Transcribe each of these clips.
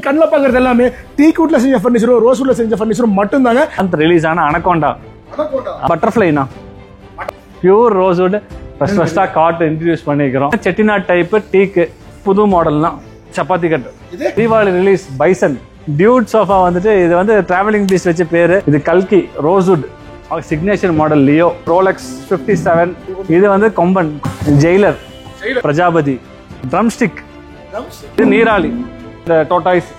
கண்ணில் பார்க்கறது எல்லாமே டீக்வுட்ல செஞ்ச ஃபர்னிச்சரும் ரோஸ்வுட்ல செஞ்ச ஃபர்னிச்சரும் மட்டும்தாங்க. அந்த ரிலீஸ் ஆன அனகோண்டா பட்டர்ஃப்ளைனா பியூர் ரோஸ்வுட் ஃபர்ஸ்டா காட் இன்ட்ரடியூஸ் பண்ணிக்கிறோம். செட்டிநாட் டைப் டீக்கு புது மாடல்னா chapati cut. Deepavali release bison dude sofa வந்துட்டு இது வந்து டிராவலிங் பீஸ் வச்ச பேரு. இது கல்கி rosewood signature model Leo. Rolex 57 இது வந்து கொம்பன் ஜெயிலர் பிரஜாபதி ட்ரம்ஸ்டிக் இது நீராளி டோட்டாய்ஸ்.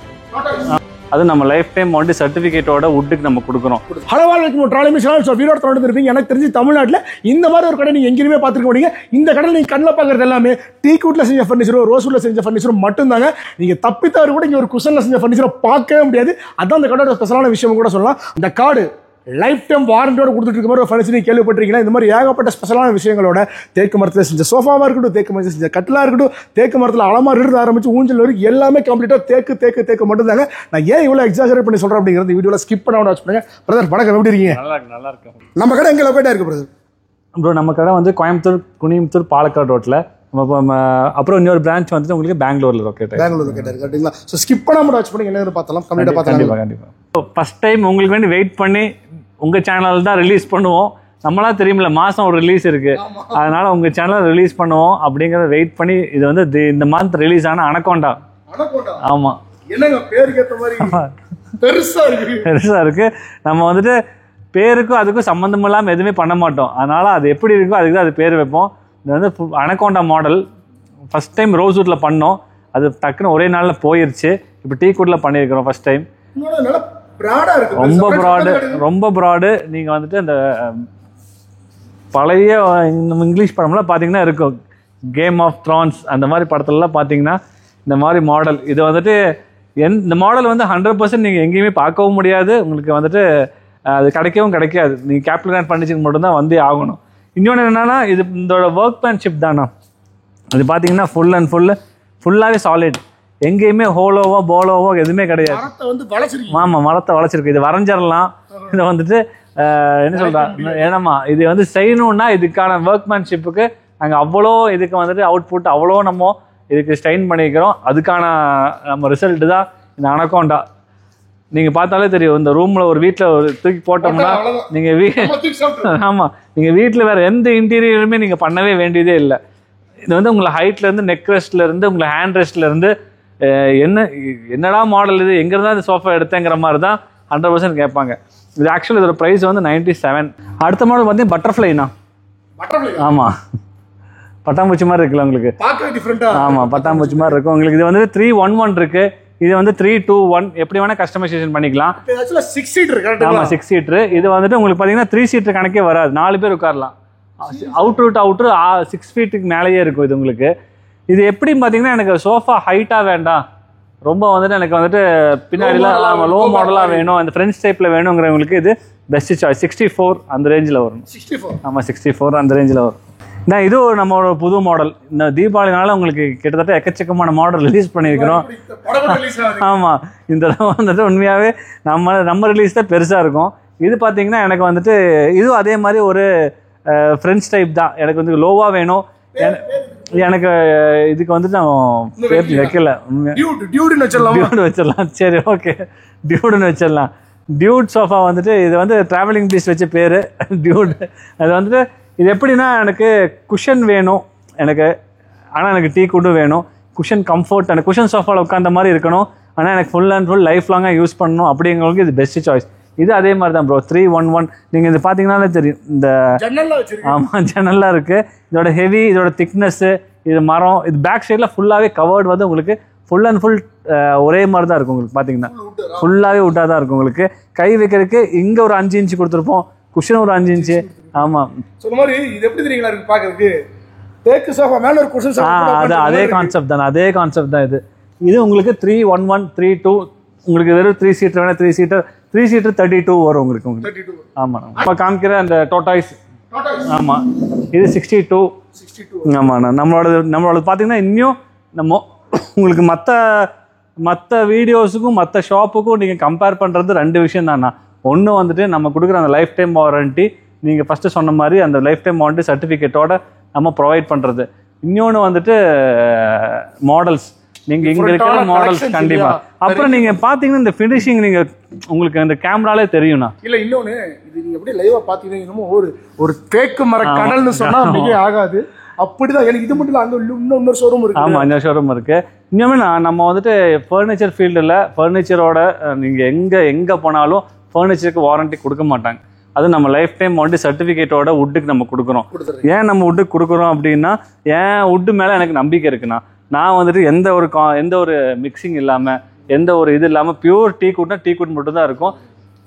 அது நம்ம லைஃப் டைம் வந்து சர்டிஃபிகேட்டோட வுட்டுக்கு நம்ம கொடுக்குறோம். வீடியோ இருப்பீங்க. எனக்கு தெரிஞ்சு தமிழ்நாட்டில் இந்த மாதிரி ஒரு கடை நீங்க எங்கேயுமே பார்த்துருக்க மாட்டீங்க. இந்த கடையில் நீங்க கண்ணில் பார்க்கறது எல்லாமே டீக்வுட்ல செஞ்ச ஃபர்னிச்சரும் ரோஸ்வுட்ல செஞ்ச ஃபர்னிச்சரும் மட்டும்தாங்க. நீங்க தப்பித்தவர் கூட இங்க ஒரு குஷன்ல செஞ்ச ஃபர்னிச்சரை பார்க்கவே முடியாது. அதான் அந்த கடையோட ஸ்பெஷலான விஷயம் கூட சொல்லலாம். இந்த கார்டு லைஃப் டைம் வாரண்டியோட கொடுத்துட்டு இருக்க மாதிரி ஒரு ஃபர்னிச்சர் நீங்க கேள்விப்பட்டிருக்கீங்களா? இந்த மாதிரி ஏகப்பட்ட ஸ்பெஷலான விஷயங்களோட தேக்கு மரத்தில் செஞ்ச சோஃபாவாக இருக்கட்டும், தேக்கு மரத்தில் செஞ்ச கட்டிலாக இருக்கட்டும், தேக்கு மரத்தில் அலமாரி இருந்து ஆரம்பிச்சு ஊஞ்சல் வரைக்கும் எல்லாமே கம்ப்ளீட்டாக தேக்கு தேக்கு தேக்கு மட்டும்தாங்க. நான் ஏன் இவ்வளோ எக்ஸாஜரேட் பண்ணி சொல்கிறேன் அப்படிங்கிறது வீடியோவில் ஸ்கிப் பண்ண வாட்ச் பண்ணுங்க. பிரதர் வணக்கம், எப்படி இருக்கீங்க? நல்லா இருக்கும். நம்ம கடை எங்கே லொக்கேட்டாக இருக்கு பிரதர்? ப்ரோ நம்ம கடை வந்து கோயம்புத்தூர் குனியம்புத்தூர் பாலக்காடு ரோட்டில். அப்புறம் இன்னொரு பிரான்ச் வந்துட்டு உங்களுக்கு பெங்களூர்ல லொக்கேட் இருக்கு. ஸோ ஸ்கிப் பண்ணாமல் வாட்ச் பண்ணி என்ன பார்த்தலாம். கண்டிப்பாக ஃபர்ஸ்ட் டைம் உங்களுக்கு வேண்டி வெயிட் பண்ணி உங்கள் சேனல் தான் ரிலீஸ் பண்ணுவோம். நம்மளாம் தெரியுமில்ல மாதம் ஒரு ரிலீஸ் இருக்குது, அதனால் உங்கள் சேனல் ரிலீஸ் பண்ணுவோம் அப்படிங்கிறத வெயிட் பண்ணி இது வந்து இந்த மந்த் ரிலீஸ் ஆன அனகோண்டா. ஆமாம், பெருசாக இருக்குது. நம்ம வந்துட்டு பேருக்கும் அதுக்கும் சம்மந்தம் இல்லாமல் எதுவுமே பண்ண மாட்டோம். அதனால் அது எப்படி இருக்கோ அதுக்கு தான் அது பேர் வைப்போம். இது வந்து அனகோண்டா மாடல் ஃபஸ்ட் டைம் ரோஸ்வுட்டில் பண்ணோம். அது டக்குன்னு ஒரே நாளில் போயிடுச்சு. இப்போ டீக்வுட்டில் பண்ணியிருக்கிறோம் ஃபஸ்ட் டைம். ரொம்ப ப்ராடு. நீங்கள் வந்துட்டு அந்த பழைய இங்கிலீஷ் படம்லாம் பார்த்தீங்கன்னா இருக்கும், கேம் ஆஃப் த்ரான்ஸ் அந்த மாதிரி படத்துலலாம் பார்த்தீங்கன்னா இந்த மாதிரி மாடல். இது வந்துட்டு இந்த மாடல் வந்து 100% நீங்கள் எங்கேயுமே பார்க்கவும் முடியாது. உங்களுக்கு வந்துட்டு அது கிடைக்காது. நீங்கள் கேபிட்டல் ஃபர்னிச்சர் மட்டும்தான் வந்தே ஆகணும். இன்னொன்று என்னென்னா இது இதோட ஒர்க்மேன்ஷிப் தானே. இது பார்த்தீங்கன்னா ஃபுல்லாகவே சாலிட். எங்கேயுமே ஹோலோவோ போலோவோ எதுவுமே கிடையாது. ஆமாம், மரத்தை வளைச்சிருக்கு. இது வரைஞ்சிடலாம். இதை வந்துட்டு என்ன சொல்கிறேன், ஏன்னாமா இது வந்து செய்யணுன்னா இதுக்கான ஒர்க்மேன்ஷிப்புக்கு நாங்கள் அவ்வளோ இதுக்கு வந்துட்டு அவுட்புட் அவ்வளோ நம்ம இதுக்கு ஸ்ட்ரெயின் பண்ணிக்கிறோம். அதுக்கான நம்ம ரிசல்ட்டு தான் இந்த அனகோண்டா. நீங்கள் பார்த்தாலே தெரியும். இந்த ரூமில் ஒரு வீட்டில் ஒரு தூக்கி போட்டோம்னா நீங்கள் ஆமாம், நீங்கள் வீட்டில் வேறு எந்த இன்டீரியருமே நீங்கள் பண்ணவே வேண்டியதே இல்லை. இது வந்து உங்களை ஹைட்லேருந்து நெக் ரெஸ்ட்லேருந்து உங்களை ஹேண்ட் ரெஸ்ட்லேருந்து என்னடா மாடல் இது, எங்கேருந்தா இந்த சோஃபா எடுத்தேங்கிற மாதிரி தான் 100% கேட்பாங்க. இது ஆக்சுவலி இதோட ப்ரைஸ் வந்து 97. அடுத்த மாடல் பார்த்தீங்கன்னா பட்டர்ஃப்ளைனா. ஆமாம், பட்டாம்பூச்சி மாதிரி இருக்குல்ல உங்களுக்கு. ஆமாம், பட்டாம்பூச்சி மாதிரி இருக்கும் உங்களுக்கு. இது வந்து 311 இருக்குது. இது வந்து 321 எப்படி வேணால் கஸ்டமைசேஷன் பண்ணிக்கலாம். 6 சீட்டர். ஆமாம், 6 சீட்ரு. இது வந்துட்டு உங்களுக்கு பார்த்தீங்கன்னா 3 சீட்டர் கணக்கே வராது. 4 பேர் உட்காரலாம். அவுட்ரு 6 ஃபீட்டுக்கு மேலேயே இருக்கும் இது உங்களுக்கு. இது எப்படி பார்த்தீங்கன்னா எனக்கு சோஃபா ஹைட்டாக வேண்டாம், ரொம்ப வந்துட்டு எனக்கு வந்துட்டு பின்னாடிலாம் லோ மாடலாக வேணும், அந்த ஃப்ரெண்ட்ஸ் டைப்பில் வேணுங்கிறவங்களுக்கு இது பெஸ்ட் சாய்ஸ். 64 அந்த ரேஞ்சில் வரும். ஆமாம், 64 அந்த ரேஞ்சில் வரும். நான் இது நம்மளோட புது மாடல். இந்த தீபாவளினால உங்களுக்கு கிட்டத்தட்ட எக்கச்சக்கமான மாடல் ரிலீஸ் பண்ணியிருக்கிறோம். ஆமாம், இந்த வந்துட்டு உண்மையாகவே நம்ம ரிலீஸ் தான் பெருசாக இருக்கும். இது பார்த்தீங்கன்னா எனக்கு வந்துட்டு இதுவும் அதே மாதிரி ஒரு ஃப்ரெண்ட்ஸ் டைப் தான். எனக்கு வந்து லோவாக வேணும். எனக்கு இதுக்கு வந்துட்டு நான் பேர் வைக்கல. டியூடு வச்சிடலாம். சரி, ஓகே, டியூடுன்னு வச்சிடலாம். டியூட் சோஃபா வந்துட்டு இது வந்து டிராவலிங் பீஸ் வச்ச பேர் டியூட். அது வந்துட்டு இது எப்படின்னா எனக்கு குஷன் வேணும் எனக்கு, ஆனால் எனக்கு டீக்வுட்டும் வேணும். குஷன் கம்ஃபர்ட், எனக்கு குஷன் சோஃபாவில் உட்காந்த மாதிரி இருக்கணும், ஆனால் எனக்கு ஃபுல் அண்ட் ஃபுல் லைஃப் லாங்காக யூஸ் பண்ணணும் அப்படிங்கிறவங்களுக்கு இது பெஸ்ட் சாய்ஸ். இது அதே மாதிரி தான் ப்ரோ, 311. நீங்கள் இது பார்த்தீங்கன்னாலே தெரியும். இந்த ஆமாம், ஜன்னல்லாம் இருக்குது. இதோட ஹெவி, இதோட திக்னஸ்ஸு, இது மரம், இது பேக் சைடில் ஃபுல்லாகவே கவர்டு வந்து உங்களுக்கு ஃபுல் அண்ட் ஃபுல் ஒரே மாதிரி தான் இருக்கும். உங்களுக்கு பார்த்தீங்கன்னா ஃபுல்லாகவே விட்டாக தான் இருக்கும். உங்களுக்கு கை வைக்கிறதுக்கு இங்கே ஒரு 5 இன்ச்சு கொடுத்துருப்போம், குஷன் ஒரு 5 இன்ச்சு. ஆமாம், இது எப்படி தெரியுங்களா இருக்கு பார்க்கறதுக்கு. தேக்கு சோஃபா மேலே ஒரு குஷன் சோஃபா, அது அதே கான்செப்ட் தான். இது உங்களுக்கு 311 32 உங்களுக்கு வெறும் 3 சீட்டர் வேணா 3 சீட்டர் 32 வரும் உங்களுக்கு. ஆமாம், இப்போ காமிக்கிற அந்த டோட்டாய்ஸ். ஆமாம், இது 62. ஆமாண்ணா, நம்மளோட பார்த்தீங்கன்னா இன்னும் நம்ம உங்களுக்கு மற்ற வீடியோஸுக்கும் மற்ற ஷாப்புக்கும் நீங்கள் கம்பேர் பண்ணுறது 2 விஷயம் தான்ண்ணா. ஒன்று வந்துட்டு நம்ம கொடுக்குற அந்த லைஃப் டைம் வாரண்ட்டி, நீங்கள் ஃபஸ்ட்டு சொன்ன மாதிரி அந்த லைஃப் டைம் வாரண்ட்டி சர்டிஃபிகேட்டோட நம்ம ப்ரொவைட் பண்ணுறது. இன்னொன்று வந்துட்டு மாடல்ஸ் நீங்க இங்க இருக்கிற மாடல்ஸ் கண்டிப்பா. அப்புறம் நீங்க பாத்தீங்கன்னா இந்த ஃபினிஷிங் நீங்க உங்களுக்கு அந்த கேமராலே தெரியும்னா. இல்ல இன்னொன்னு இது நீங்க அப்படியே லைவா பாத்தீங்கன்னா ஒரு தேக்கு மர கடல்னு சொன்னா மிக ஆகாது. அப்படிதான் எனக்கு இது மட்டும் இல்ல, அங்க இன்னொரு ஷோரூம் இருக்கு. ஆமா, இந்த ஷோரூம் இருக்கு. இன்னுமே நம்ம வந்துட்டு ஃபர்னிச்சர் ஃபீல்டுல ஃபர்னிச்சரோட நீங்க எங்க போனாலும் ஃபர்னிச்சருக்கு வாரண்டி கொடுக்க மாட்டாங்க. அது நம்ம லைஃப் டைம் வந்து சர்டிஃபிகேட்டோட வுட்டுக்கு நம்ம கொடுக்குறோம். ஏன் நம்ம வுட்டுக்கு கொடுக்குறோம் அப்படின்னா, ஏன் வுட்டு மேலே எனக்கு நம்பிக்கை இருக்குண்ணா. நான் வந்துட்டு எந்த ஒரு மிக்சிங் இல்லாமல் எந்த ஒரு இது இல்லாமல் பியூர் டீ குட் மட்டும் தான் இருக்கும்.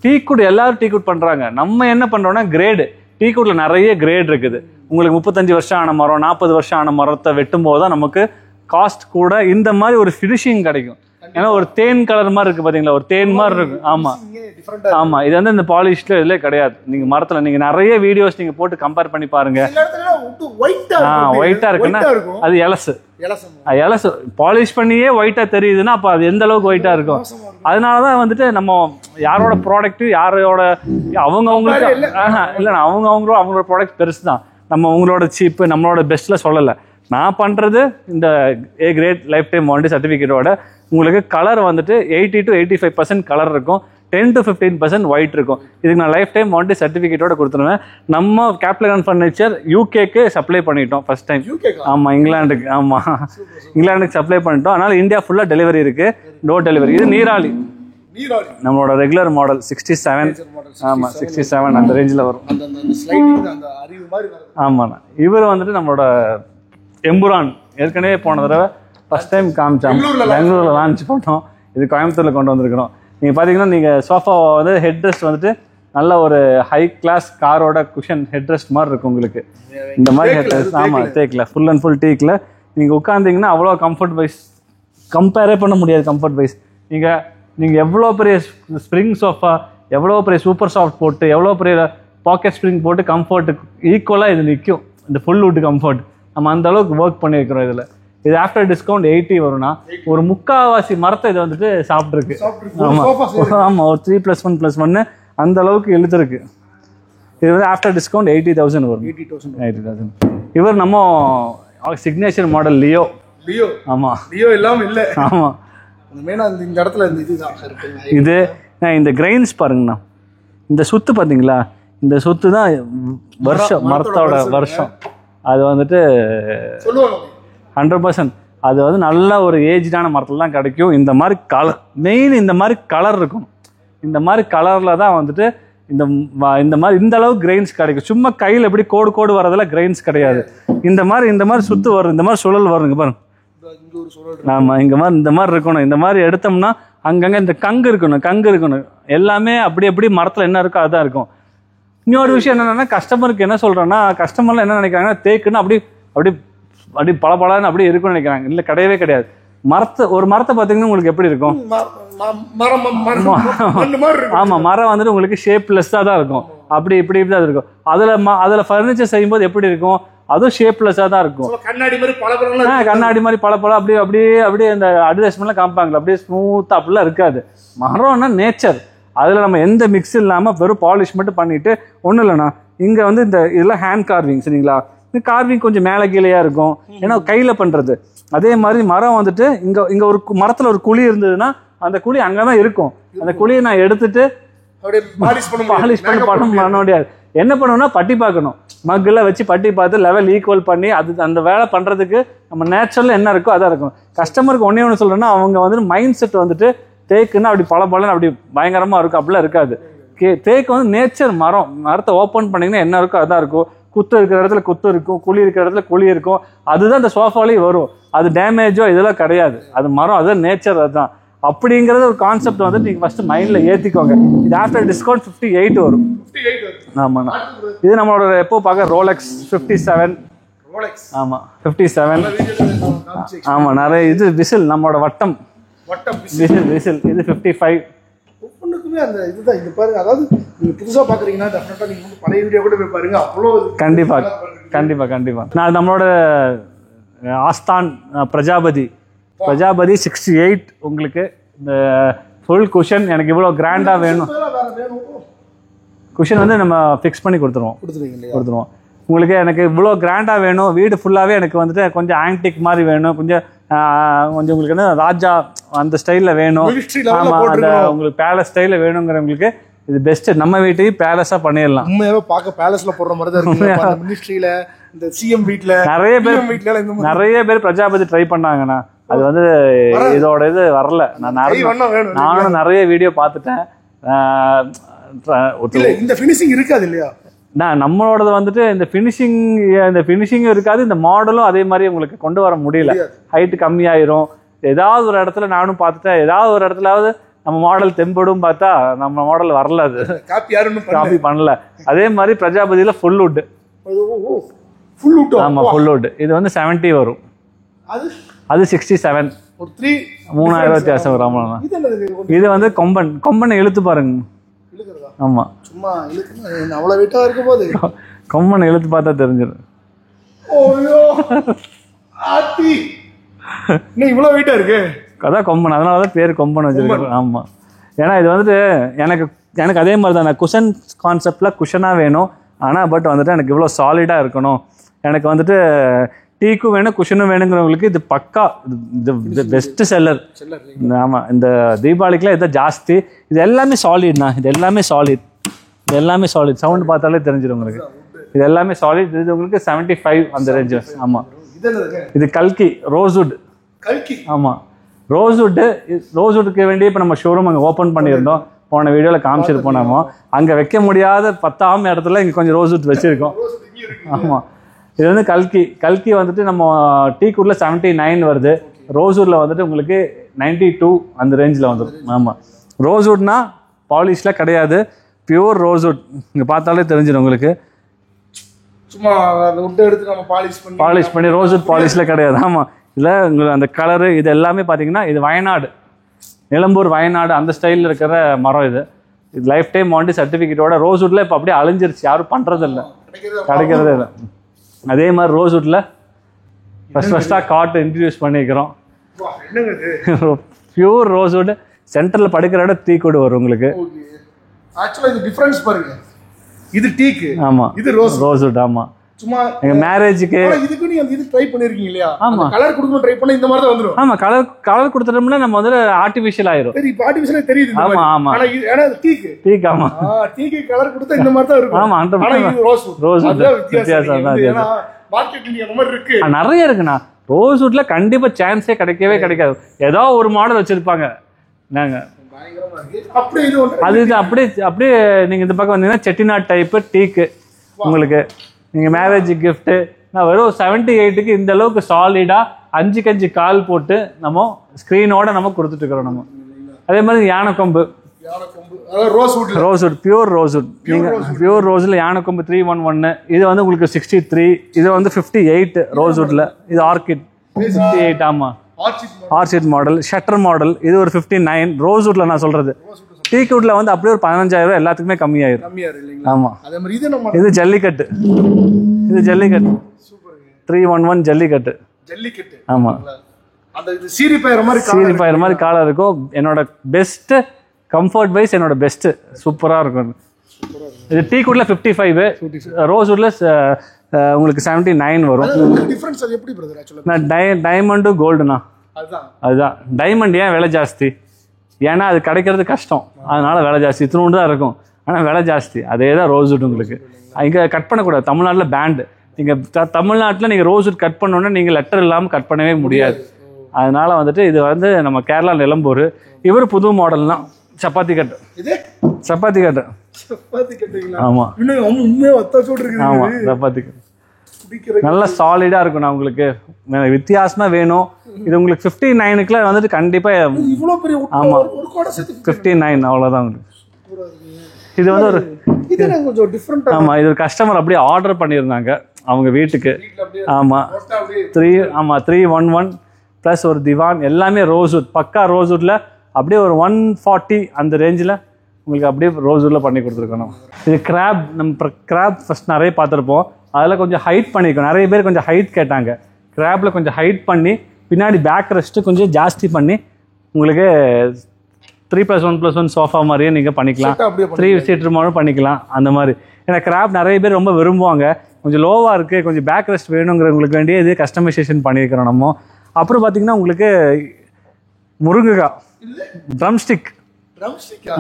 டீ குட் எல்லாரும் டீ குட் பண்ணுறாங்க. நம்ம என்ன பண்ணுறோம்னா கிரேடு. டீ குட்ல நிறைய கிரேட் இருக்குது. உங்களுக்கு 35 வருஷம் ஆன மரம் 40 வருஷம் ஆன மரத்தை வெட்டும் போது தான் நமக்கு காஸ்ட் கூட இந்த மாதிரி ஒரு ஃபினிஷிங் கிடைக்கும். ஏன்னா ஒரு தேன் கலர் மாதிரி இருக்கு பாத்தீங்களா, ஒரு தேன் மாதிரி இருக்கு. ஆமா ஆமா, இது வந்து இந்த பாலிஷ்ல இதுல கிடையாது. நீங்க மரத்துல நீங்க நிறைய வீடியோஸ் நீங்க போட்டு கம்பேர் பண்ணி பாருங்க. ஒயிட்டா இருக்குன்னா அது எலசு பாலிஷ் பண்ணியே ஒயிட்டா தெரியுதுன்னா அப்ப அது எந்த அளவுக்கு ஒயிட்டா இருக்கும். அதனாலதான் வந்துட்டு நம்ம யாரோட ப்ராடக்ட் யாரோட அவங்கவுங்களுக்கு இல்ல அவங்களோட ப்ராடக்ட் பெருசு தான். நம்ம உங்களோட சீப்பு நம்மளோட பெஸ்ட்ல சொல்லலை. நான் பண்றது இந்த ஏ கிரேட் லைஃப் டைம் வாரண்டி சர்டிஃபிகேட்டோட உங்களுக்கு கலர் வந்துட்டு 80 to 85% கலர் இருக்கும், 10 to 15% ஒயிட் இருக்கும். இதுக்கு நான் லைஃப் டைம் வாரண்டி சர்டிஃபிகேட்டோட கொடுத்துருவேன். நம்ம கேப்லகான் ஃபர்னிச்சர் யூகேக்கு சப்ளை பண்ணிட்டோம் ஃபர்ஸ்ட் டைம். ஆமா, இங்கிலாந்துக்கு சப்ளை பண்ணிட்டோம். அதனால இந்தியா ஃபுல்லா டெலிவரி இருக்கு, டோர் டெலிவரி. இது நீராளி நம்மளோட ரெகுலர் மாடல் 67. ஆமா 67 அந்த ரேஞ்சில் வரும். ஆமாண்ணா, இவர் வந்துட்டு நம்மளோட எம்புரான் ஏற்கனவே போன தடவை ஃபர்ஸ்ட் டைம் காமிச்சோம், பெங்களூர்ல லான்ச் பண்ணோம். இது கோயம்புத்தூர்ல கொண்டு வந்திருக்கிறோம். நீங்க பாத்தீங்கன்னா நீங்க சோஃபா வந்து ஹெட் ரெஸ்ட் வந்துட்டு நல்ல ஒரு ஹை கிளாஸ் காரோட குஷன் ஹெட் ரெஸ்ட் மாதிரி இருக்கும் உங்களுக்கு. இந்த மாதிரி ஹெட் ரெஸ்ட் ஆமா தேக்கில் ஃபுல் அண்ட் ஃபுல் டீக்ல நீங்க உட்கார்ந்தீங்கன்னா அவ்வளோ கம்ஃபர்ட் வைஸ் கம்பேரே பண்ண முடியாது. கம்ஃபர்ட் வைஸ் நீங்க எவ்வளோ பெரிய ஸ்ப்ரிங் சோஃபா, எவ்வளோ பெரிய சூப்பர் சாஃப்ட் போட்டு, எவ்வளோ பெரிய பாக்கெட் ஸ்ப்ரிங் போட்டு கம்ஃபர்ட்டுக்கு ஈக்குவலாக இது நிற்கும். இந்த ஃபுல் வுட் கம்ஃபர்ட் நம்ம அந்த அளவுக்கு ஒர்க் பண்ணியிருக்கிறோம். இதில் இது ஆஃப்டர் டிஸ்கவுண்ட் 80 வரும்னா ஒரு முக்கால்வாசி மரத்தை இது வந்துட்டு சாப்பிட்ருக்கு. ஆமாம், ஒரு 3+1+1 அந்த அளவுக்கு இழுத்துருக்கு. இது வந்து ஆஃப்டர் டிஸ்கவுண்ட் 80,000 வரும். 80,000. இவர் நம்ம சிக்னேச்சர் மாடல் லியோ. ஆமாம், லியோ இல்லாமல் இல்லை. ஆமாம், இந்த இடத்துல இது இந்த கிரைன்ஸ் பாருங்கண்ணா, இந்த சுத்து பார்த்தீங்களா, இந்த சுத்து தான் வருஷம் மரத்தோட வருஷம். அது வந்துட்டு 100% அது வந்து நல்ல ஒரு ஏஜ்டான மரத்தில் தான் கிடைக்கும். இந்த மாதிரி கலர் மெயின் இந்த மாதிரி கலர் இருக்கும். இந்த மாதிரி கலரில் தான் வந்துட்டு இந்த மாதிரி இந்த அளவுக்கு கிரெயின்ஸ் கிடைக்கும். சும்மா கையில் எப்படி கோடு வரதில் கிரெயின்ஸ் கிடையாது. இந்த மாதிரி சுத்து வரும், இந்த மாதிரி சுழல் வருங்க பாருங்க. ஆமாம், இந்த மாதிரி இருக்கணும். இந்த மாதிரி எடுத்தோம்னா அங்கங்கே இந்த கங்கு இருக்கணும். எல்லாமே அப்படி மரத்தில் என்ன இருக்கோ அதுதான் இருக்கும். இன்னொரு விஷயம் என்னன்னா, கஸ்டமருக்கு என்ன சொல்றேன்னா, கஸ்டமர்லாம் என்ன நினைக்கிறாங்கன்னா தேக்குன்னு அப்படி பளபளன்னு அப்படி இருக்குன்னு நினைக்கிறாங்க. இல்லை, கிடையவே கிடையாது. ஒரு மரத்தை பார்த்தீங்கன்னா உங்களுக்கு எப்படி இருக்கும்? ஆமா, மரம் வந்துட்டு உங்களுக்கு ஷேப்லெஸ்ஸாக தான் இருக்கும். அப்படி இப்படி தான் இருக்கும். அதில் ஃபர்னிச்சர் செய்யும்போது எப்படி இருக்கும்? அதுவும் ஷேப்லெஸ்ஸாக தான் இருக்கும். கண்ணாடி மாதிரி பளபள அப்படியே இந்த அட்வர்டைஸ்மெண்ட்லாம் காமிப்பாங்களா, அப்படியே ஸ்மூத்தாக அப்படிலாம் இருக்காது. மரம்னா நேச்சர். அதில் நம்ம எந்த மிக்ஸ் இல்லாமல் வெறும் பாலிஷ் மட்டும் பண்ணிட்டு ஒன்றும் இல்லைண்ணா. இங்கே வந்து இதெல்லாம் ஹேண்ட் கார்விங் சரிங்களா. இந்த கார்விங் கொஞ்சம் மேலே கீழேயா இருக்கும், ஏன்னா கையில் பண்ணுறது. அதே மாதிரி மரம் வந்துட்டு இங்கே ஒரு மரத்தில் ஒரு குழி இருந்ததுன்னா அந்த குழி அங்கே தான் இருக்கும். அந்த குழியை நான் எடுத்துட்டு பாலிஷ் பண்ண முடியாது. என்ன பண்ணுவோம்னா பட்டி பார்க்கணும், மக்கில் வச்சு பட்டி பார்த்து லெவல் ஈக்குவல் பண்ணி அந்த வேலை பண்ணுறதுக்கு நம்ம நேச்சுரலில் என்ன இருக்கோ அதான் இருக்கும். கஸ்டமருக்கு ஒன்று சொல்கிறேன்னா, அவங்க வந்துட்டு மைண்ட் செட் வந்துட்டு தேக்குன்னா அப்படி பளபளன்னு அப்படி பயங்கரமாக இருக்கும், அப்படிலாம் இருக்காது. தேக்கு வந்து நேச்சர் மரத்தை ஓப்பன் பண்ணிங்கன்னா என்ன இருக்கோ அதான் இருக்கும். குத்து இருக்கிற இடத்துல குத்து இருக்கும், குழி இருக்கிற இடத்துல குழி இருக்கும். அதுதான் இந்த சோஃபாலையும் வரும். அது டேமேஜோ இதெல்லாம் கிடையாது. அது மரம், அதுதான் நேச்சர். அதுதான் அப்படிங்கிறது ஒரு கான்செப்ட் வந்து நீங்கள் ஃபர்ஸ்ட் மைண்டில் ஏற்றிக்கோங்க. இது ஆஃப்டர் டிஸ்கவுண்ட் 58 வரும். ஆமாண்ணா, இது நம்மளோட எப்போ பார்க்க ரோலெக்ஸ் 57. ஆமாம் 57. ஆமாம், நிறைய இது விசில் நம்மளோட வட்டம் விசில் இது 55. ஒவ்வொன்றுக்குமே அந்த இதுதான். இது பாருங்க, அதாவது நீங்கள் புதுசாக பார்க்குறீங்கன்னா டெஃபினட்டாக நீங்கள் வந்து பழைய வீடியோ கூட போய் பாருங்க. அவ்வளோ கண்டிப்பாக நான் நம்மளோட ஆஸ்தான் பிரஜாபதி 68 உங்களுக்கு இந்த ஃபுல் குஷன் எனக்கு இவ்வளோ கிராண்டாக வேணும். குஷன் வந்து நம்ம ஃபிக்ஸ் பண்ணி கொடுத்துருவோம் உங்களுக்கு. எனக்கு இவ்வளோ கிராண்டாக வேணும், வீடு ஃபுல்லாகவே எனக்கு வந்துட்டு கொஞ்சம் ஆன்டிக் மாதிரி வேணும், கொஞ்சம் கொஞ்சம் உங்களுக்கு என்ன ராஜா அந்த ஸ்டைலில் வேணும், ஆமாம் அந்த உங்களுக்கு பேலஸ் ஸ்டைலில் வேணுங்கிறவங்களுக்கு இது பெஸ்ட். நம்ம வீட்டையும் பேலஸா பண்ணிடலாம். உண்மையாவே பார்க்க பேலஸ்ல போடுற மாதிரி தான் இருக்கு. மினிஸ்ட்ரியில இந்த சிஎம் வீட்ல நிறைய பேர் பிரஜாபதி ட்ரை பண்ணாங்கண்ணா. அது வந்து இதோட இது வரல. நானும் நிறைய வீடியோ பார்த்துட்டேன். இந்த ஃபினிஷிங் இருக்காது இல்லையா? நம்மளோடது வந்துட்டு இந்த ஃபினிஷிங்கும் இருக்காது, இந்த மாடலும் அதே மாதிரி உங்களுக்கு கொண்டு வர முடியல. ஹைட்டு கம்மியாயிரும். ஏதாவது ஒரு இடத்துல நானும் பார்த்துட்டேன், ஏதாவது ஒரு இடத்துலாவது நம்ம மாடல் தெம்படும் பார்த்தா நம்ம மாடல் வரல, அது காப்பி பண்ணல. அதே மாதிரி பிரஜாபதியில ஃபுல் வுட். ஆமா ஃபுல் வுட். இது வந்து 70 வரும், அது 67. 3000 வித்தியாசம் வரும். இது வந்து கொம்பன் இழுத்து பாருங்க. ஆமா சும்மா அவ்வளவு வெயிட்டா இருக்க போது கொம்பன் இழுத்து பார்த்தா தெரிஞ்சிடும். இவ்வளவு வெயிட்டா இருக்கு, அதான் கொம்பன். அதனாலதான் பேர் கொம்பன் வச்சிருக்கேன். ஆமா, ஏன்னா இது வந்துட்டு எனக்கு அதே மாதிரி தான் குஷன் கான்செப்ட்ல குஷனா வேணும். ஆனா பட் வந்துட்டு எனக்கு இவ்வளோ சாலிடா இருக்கணும். எனக்கு வந்துட்டு டீக்கும் வேணும் குஷனும் வேணுங்கிறவங்களுக்கு இது பக்கா பெஸ்ட் செல்லர். ஆமா, இந்த தீபாவளிக்குலாம் இதான் ஜாஸ்தி. இது எல்லாமே சாலிட்ண்ணா. இது எல்லாமே சாலிட். சவுண்ட் பார்த்தாலே தெரிஞ்சிடும் உங்களுக்கு. இது எல்லாமே சாலிட். இது உங்களுக்கு 75 அந்த ரேஞ்சு. ஆமா, இது கல்கி ரோஸ்வுட். ஆமா, ரோஸ்வுட்டுக்கு வேண்டிய இப்போ நம்ம ஷோரூம் அங்கே ஓப்பன் பண்ணியிருந்தோம். போன வீடியோவில் காமிச்சிருப்போம். நம்ம அங்கே வைக்க முடியாத 10ஆம் இடத்துல இங்கே கொஞ்சம் ரோஸ்வுட் வச்சுருக்கோம். ஆமாம், இது வந்து கல்கி வந்துட்டு நம்ம டீக்குட்ல 79 வருது. ரோஸ்வுட்ல வந்துட்டு உங்களுக்கு 92 அந்த ரேஞ்சில் வந்துடும். ஆமாம், ரோஸ்வுட்னா பாலிஷ்லாம் கிடையாது, பியூர் ரோஸ்வுட். இங்கே பார்த்தாலே தெரிஞ்சிடும் உங்களுக்கு. சும்மா எடுத்து நம்ம பாலிஷ் பண்ணி ரோஸ்வுட் பாலிஷ்ல கிடையாது. ஆமாம், இல்லை உங்களுக்கு அந்த கலரு இது எல்லாமே பார்த்தீங்கன்னா இது வயநாடு, நிலம்பூர் வயநாடு அந்த ஸ்டைலில் இருக்கிற மரம். இது லைஃப் டைம் வாரண்டி சர்டிஃபிகேட்டோட. ரோஸ்வுட்ல இப்போ அப்படியே அழிஞ்சிருச்சு, யாரும் பண்ணுறதில்லை, கிடைக்கிறதே இல்லை. அதே மாதிரி ரோஸ்வுட்ல ஃபர்ஸ்ட்டாக காட்டு இன்ட்ரடியூஸ் பண்ணிக்கிறோம். Pure rosewood. சென்டரில் படுக்கிற இடம் டீக்குட் வரும் உங்களுக்கு. இது டீக்கு, ஆமா இது ரோஸ்வுட். ஆமா, சும்மா எங்க மேரேஜுக்கு இதுக்கு நீ இது ட்ரை பண்ணிருக்கீங்க இல்லையா? ஆமா, கலர் கொடுக்கணும் ட்ரை பண்ண இந்த மாதிரி தான் வந்துரும். ஆமா, கலர் கொடுத்துட்டோம்னா நம்ம வந்து ஆர்டிஃபிஷியல் ஆயிரும். சரி, இப்போ ஆர்டிஃபிஷியலா தெரியுது. ஆமா ஆமா, ஆனா இது ஏனா டீக்கு. ஆமா, டீக்கு கலர் கொடுத்தா இந்த மாதிரி தான் இருக்கும். ஆமா, ஆனா இது ரோஸ்வுட் வித்தியாசம் தான். ஏனா மார்க்கெட்ல அந்த மாதிரி இருக்கு, நிறைய இருக்குண்ணா. ரோஸ்வுட்ல கண்டிப்பா சான்ஸே கிடைக்கவே கிடைக்காது. ஏதோ ஒரு மாடல் வச்சிருப்பாங்க. நாங்க அப்படியே நீங்க இந்த பக்கம் வந்தீங்கன்னா செட்டிநாட் டைப் டீக்கு உங்களுக்கு நீங்க மேரேஜ் கிஃப்ட். நான் வெறும் 78க்கு இந்த அளவுக்கு சாலிடா 5 கால் போட்டு நம்ம ஸ்கிரீனோட நம்ம கொடுத்துட்டு இருக்கிறோம். நம்ம அதே மாதிரி யானைக்கொம்பு ரோஸ்வுட், பியூர் ரோஸ்வுட். நீங்க பியூர் ரோஸ்ல யானைக்கொம்பு 311. இது வந்து உங்களுக்கு 63. இது வந்து 58 ரோஸ்வுட்ல. இது ஆர்கிட் 58. ஆமா, ஆர்ச்சிட் மாடல், ஷட்டர் மாடல். இது ஒரு 59 ரோஸ்வுட்ல. நான் சொல்றது டீக்குட்ல வந்து அப்படியே ஒரு 15,000 எல்லாத்துக்குமே கம்மியாயிரும். ஆமா, இது ஜல்லிக்கட்டு. 311 ஜல்லிக்கட்டு. ஆமா, சீரி பயிர் மாதிரி காலம் இருக்கும். என்னோட பெஸ்ட் கம்ஃபர்ட் வைஸ் என்னோட பெஸ்ட் சூப்பரா இருக்கும். இது டீக்குட்ல 55, ரோஸ்வுட்ல உங்களுக்கு 79 வரும். டைமண்டு கோல்டுண்ணா. அதுதான் டைமண்ட் ஏன் விலை ஜாஸ்தி? ஏன்னா அது கிடைக்கிறது கஷ்டம், அதனால விலை ஜாஸ்தி. இத்தினோண்டு தான் இருக்கும், ஆனால் விலை ஜாஸ்தி. அதே தான் ரோஸ்வுட். உங்களுக்கு இங்கே கட் பண்ணக்கூடாது. தமிழ்நாட்டில் பேண்டு. நீங்கள் தமிழ்நாட்டில் நீங்கள் ரோஸ்வுட் கட் பண்ணோன்னா நீங்கள் லெட்டர் இல்லாமல் கட் பண்ணவே முடியாது. அதனால வந்துட்டு இது வந்து நம்ம கேரளா நிலம்பூர். இவர் புது மாடல் தான். சப்பாத்தி கட்டு. ஆமா ஆமா, சப்பாத்தி கட்டு நல்லா சாலிடா இருக்கும். நான் உங்களுக்கு வித்தியாசமா வேணும். இது உங்களுக்கு 59க்குலாம் வந்துட்டு கண்டிப்பா. ஆமா, 59 அவ்வளவுதான் உங்களுக்கு. இது வந்து ஒரு ஆமா, இது ஒரு கஸ்டமர் அப்படியே ஆர்டர் பண்ணியிருந்தாங்க அவங்க வீட்டுக்கு. ஆமா, 311 பிளஸ் ஒரு திவான், எல்லாமே ரோஸ்வுட், பக்கா ரோஸ்வுட்ல. அப்படியே ஒரு 140 அந்த ரேஞ்சில் உங்களுக்கு அப்படியே ரோஸ்வுட்ல பண்ணி கொடுத்துருக்கணும். இது கிராப். நம்ம கிராப் ஃபர்ஸ்ட் நிறைய பார்த்துருப்போம். அதில் கொஞ்சம் ஹைட் பண்ணிக்கணும். நிறைய பேர் கொஞ்சம் ஹைட் கேட்டாங்க. கிராப்ல கொஞ்சம் ஹைட் பண்ணி பின்னாடி பேக் ரெஸ்ட்டு கொஞ்சம் ஜாஸ்தி பண்ணி உங்களுக்கு 3+1+1 சோஃபா மாதிரியே நீங்கள் பண்ணிக்கலாம். 3 சீட்டர் மாதிரி பண்ணிக்கலாம் அந்த மாதிரி. ஏன்னா கிராப் நிறைய பேர் ரொம்ப விரும்புவாங்க. கொஞ்சம் லோவாக இருக்குது, கொஞ்சம் பேக் ரெஸ்ட் வேணுங்கிறவங்களுக்கு வேண்டிய இது கஸ்டமைசேஷன் பண்ணியிருக்கிறோம் நம்ம. அப்புறம் பார்த்தீங்கன்னா உங்களுக்கு முருங்கைக்காய் ட்ரம் ஸ்டிக்.